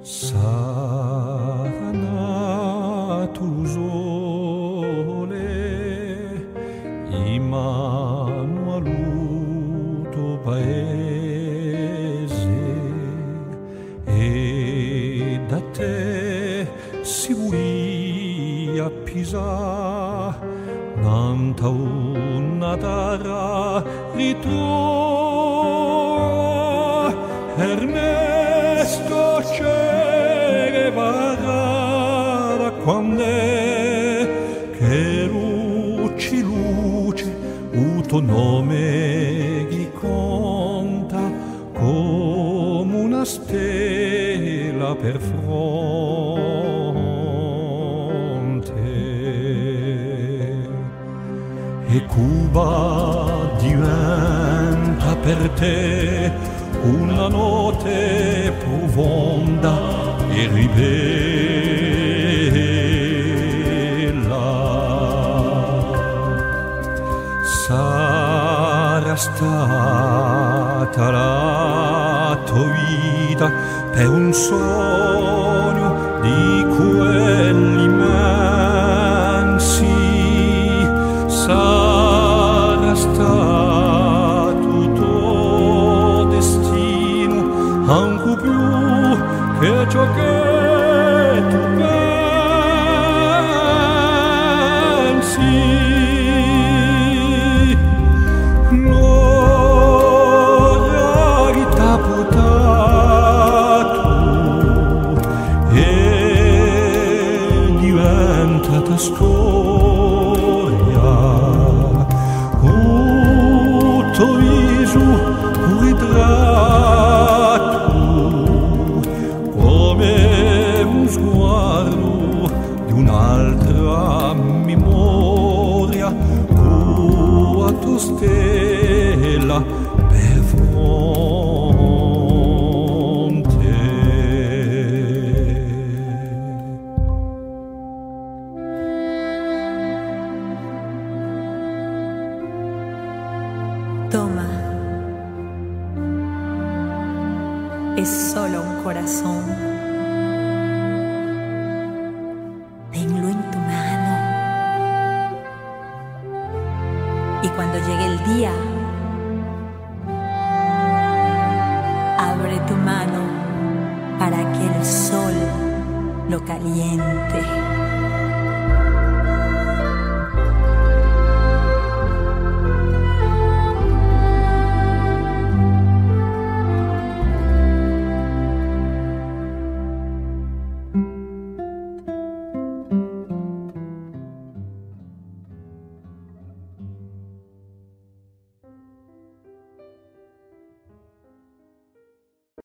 Sarà tu sole in mano all'uto paese e da te si vuia Pisa nanta una terra ritorno Ernesto Che Guevara quando che luce uto nome gli conta come una stella per fronte e Cuba diventa per te una notte profonda e ribella. Sarà stata la tua vita per un sogno di quelli immensi. Sarà stato tuo destino anche più che ciò che tu pensi. L'ora che t'ha portato e diventata storia. Tutto viso, un ritratto come un sguardo di un'altra memoria, tua tua stella per fronte. Toma, es solo un corazón. Tenlo en tu mano. Y cuando llegue el día, abre tu mano para que el sol lo caliente.